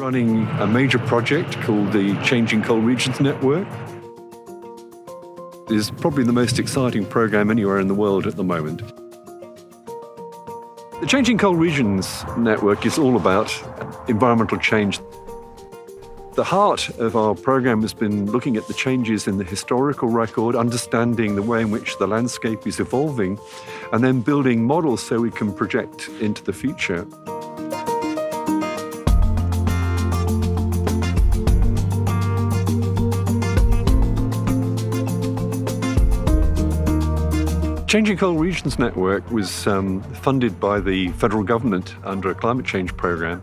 running a major project called the Changing Cold Regions Network. It's probably the most exciting program anywhere in the world at the moment. The Changing Cold Regions Network is all about environmental change. The heart of our program has been looking at the changes in the historical record, understanding the way in which the landscape is evolving, and then building models so we can project into the future. Changing Cold Regions Network was funded by the federal government under a climate change program.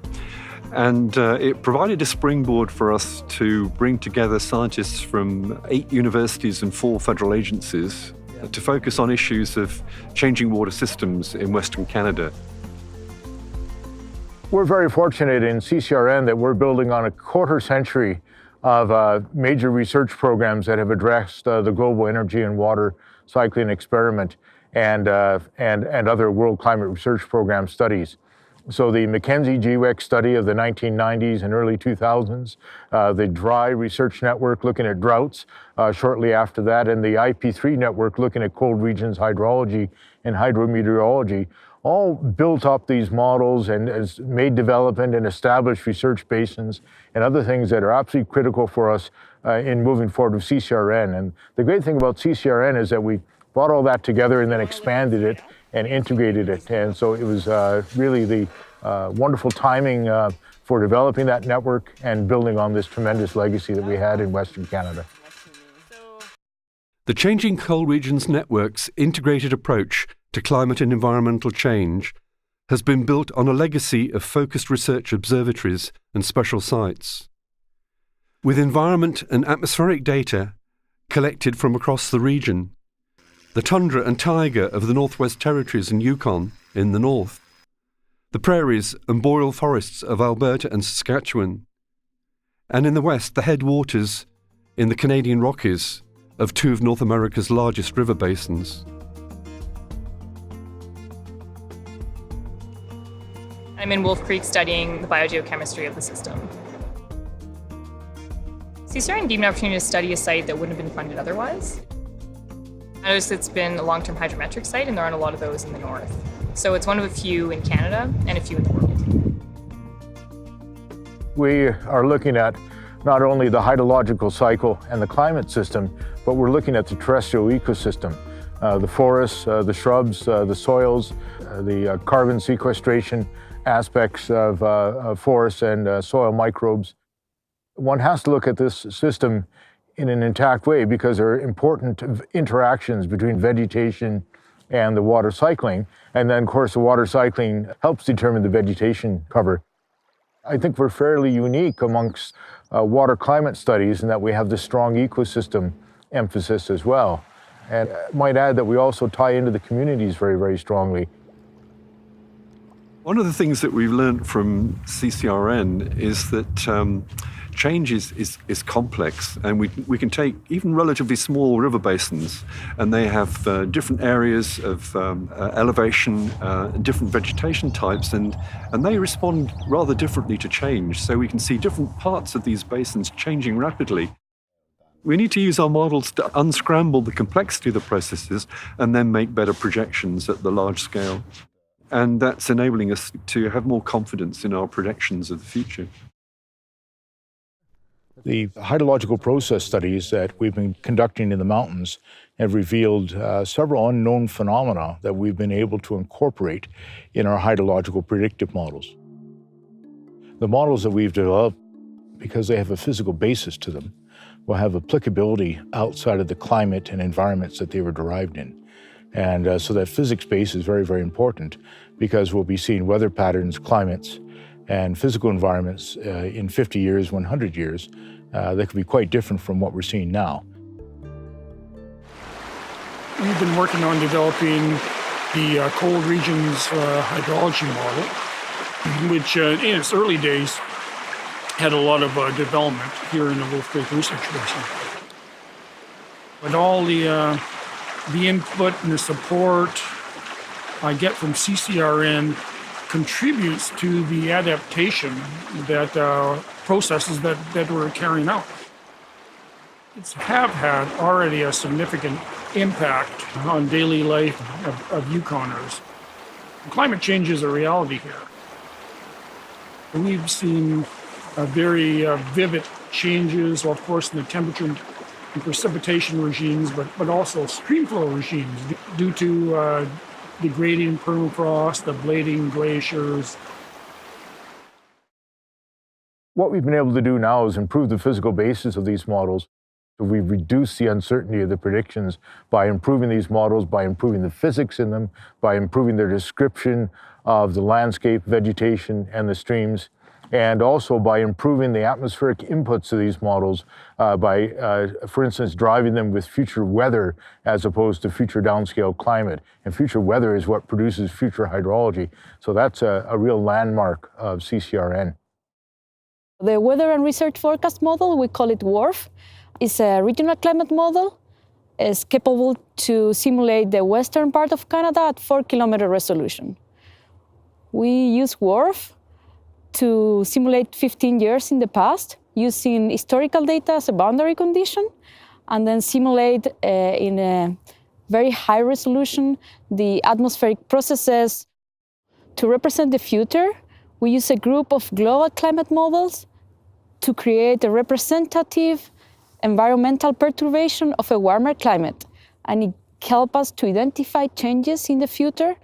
And it provided a springboard for us to bring together scientists from 8 universities and 4 federal agencies to focus on issues of changing water systems in Western Canada. We're very fortunate in CCRN that we're building on a quarter century of major research programs that have addressed the global energy and water cycling experiment and other world climate research program studies. So the Mackenzie GWEC study of the 1990s and early 2000s, the DRY research network looking at droughts shortly after that, and the IP3 network looking at cold regions hydrology and hydrometeorology, all built up these models and has made development and established research basins and other things that are absolutely critical for us in moving forward with CCRN. And the great thing about CCRN is that we brought all that together and then expanded it and integrated it. And so it was really the wonderful timing for developing that network and building on this tremendous legacy that we had in Western Canada. The Changing Cold Regions Network's integrated approach to climate and environmental change has been built on a legacy of focused research observatories and special sites. With environment and atmospheric data collected from across the region, the tundra and taiga of the Northwest Territories and Yukon in the north, the prairies and boreal forests of Alberta and Saskatchewan, and in the west, the headwaters in the Canadian Rockies of 2 of North America's largest river basins. I'm in Wolf Creek studying the biogeochemistry of the system. CCRN gave me an opportunity to study a site that wouldn't have been funded otherwise. I noticed it's been a long-term hydrometric site, and there aren't a lot of those in the north. So it's one of a few in Canada and a few in the world. We are looking at not only the hydrological cycle and the climate system, but we're looking at the terrestrial ecosystem, the forests, the shrubs, the soils, the carbon sequestration aspects of forests and soil microbes. One has to look at this system in an intact way because there are important interactions between vegetation and the water cycling. And then, of course, the water cycling helps determine the vegetation cover. I think we're fairly unique amongst water climate studies in that we have this strong ecosystem emphasis as well. And I might add that we also tie into the communities very, very strongly. One of the things that we've learned from CCRN is that change is complex, and we can take even relatively small river basins, and they have different areas of elevation, different vegetation types, and they respond rather differently to change. So we can see different parts of these basins changing rapidly. We need to use our models to unscramble the complexity of the processes and then make better projections at the large scale. And that's enabling us to have more confidence in our predictions of the future. The hydrological process studies that we've been conducting in the mountains have revealed several unknown phenomena that we've been able to incorporate in our hydrological predictive models. The models that we've developed, because they have a physical basis to them, will have applicability outside of the climate and environments that they were derived in. And so that physics base is very, very important because we'll be seeing weather patterns, climates, and physical environments in 50 years, 100 years that could be quite different from what we're seeing now. We've been working on developing the cold regions hydrology model, which in its early days had a lot of development here in the Wolf Creek Research Basin. But all the input and the support I get from CCRN contributes to the adaptation that processes that we're carrying out. It's have had already a significant impact on daily life of Yukoners. Climate change is a reality here. We've seen very vivid changes, well, of course, in the temperature and precipitation regimes, but also streamflow regimes due to degrading permafrost, the blading glaciers. What we've been able to do now is improve the physical basis of these models. So we've reduced the uncertainty of the predictions by improving these models, by improving the physics in them, by improving their description of the landscape, vegetation, and the streams, and also by improving the atmospheric inputs of these models by, for instance, driving them with future weather as opposed to future downscale climate. And future weather is what produces future hydrology. So that's a real landmark of CCRN. The Weather and Research Forecast model, we call it WRF, is a regional climate model. It's capable to simulate the western part of Canada at 4-kilometer resolution. We use WRF to simulate 15 years in the past using historical data as a boundary condition, and then simulate in a very high resolution the atmospheric processes. To represent the future, we use a group of global climate models to create a representative environmental perturbation of a warmer climate, and it helps us to identify changes in the future,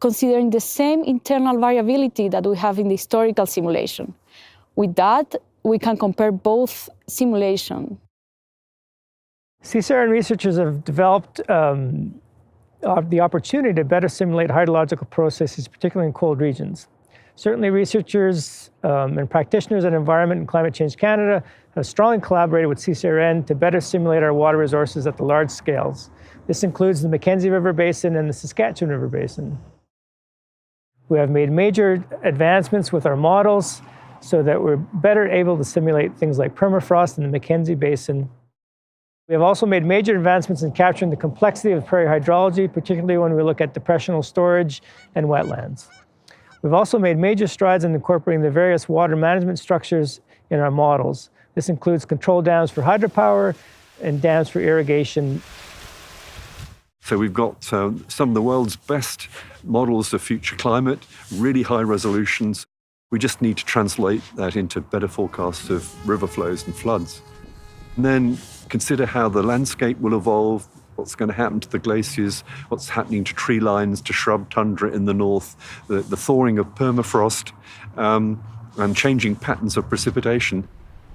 considering the same internal variability that we have in the historical simulation. With that, we can compare both simulations. CCRN researchers have developed the opportunity to better simulate hydrological processes, particularly in cold regions. Certainly, researchers and practitioners at Environment and Climate Change Canada have strongly collaborated with CCRN to better simulate our water resources at the large scales. This includes the Mackenzie River Basin and the Saskatchewan River Basin. We have made major advancements with our models so that we're better able to simulate things like permafrost in the Mackenzie Basin. We have also made major advancements in capturing the complexity of prairie hydrology, particularly when we look at depressional storage and wetlands. We've also made major strides in incorporating the various water management structures in our models. This includes control dams for hydropower and dams for irrigation. So we've got some of the world's best models of future climate, really high resolutions. We just need to translate that into better forecasts of river flows and floods. And then consider how the landscape will evolve, what's going to happen to the glaciers, what's happening to tree lines, to shrub tundra in the north, the thawing of permafrost, and changing patterns of precipitation.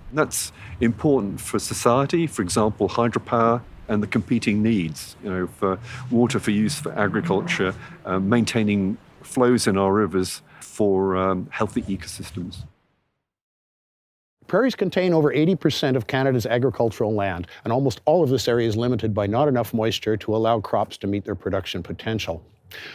And that's important for society, for example, hydropower and the competing needs, for water for use for agriculture, maintaining flows in our rivers for healthy ecosystems. Prairies contain over 80% of Canada's agricultural land, and almost all of this area is limited by not enough moisture to allow crops to meet their production potential.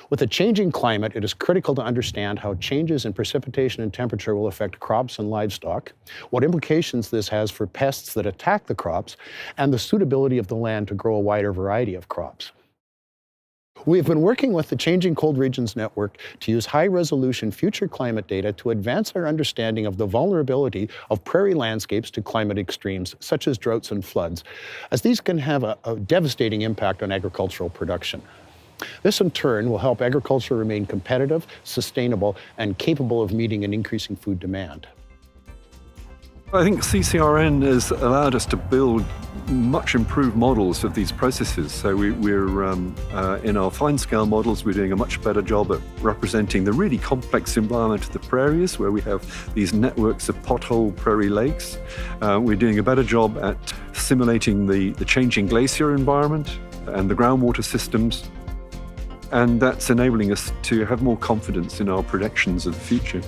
With a changing climate, it is critical to understand how changes in precipitation and temperature will affect crops and livestock, what implications this has for pests that attack the crops, and the suitability of the land to grow a wider variety of crops. We have been working with the Changing Cold Regions Network to use high-resolution future climate data to advance our understanding of the vulnerability of prairie landscapes to climate extremes, such as droughts and floods, as these can have a devastating impact on agricultural production. This, in turn, will help agriculture remain competitive, sustainable, and capable of meeting an increasing food demand. I think CCRN has allowed us to build much improved models of these processes. So we're in our fine-scale models, we're doing a much better job at representing the really complex environment of the prairies, where we have these networks of pothole prairie lakes. We're doing a better job at simulating the changing glacier environment and the groundwater systems. And that's enabling us to have more confidence in our predictions of the future.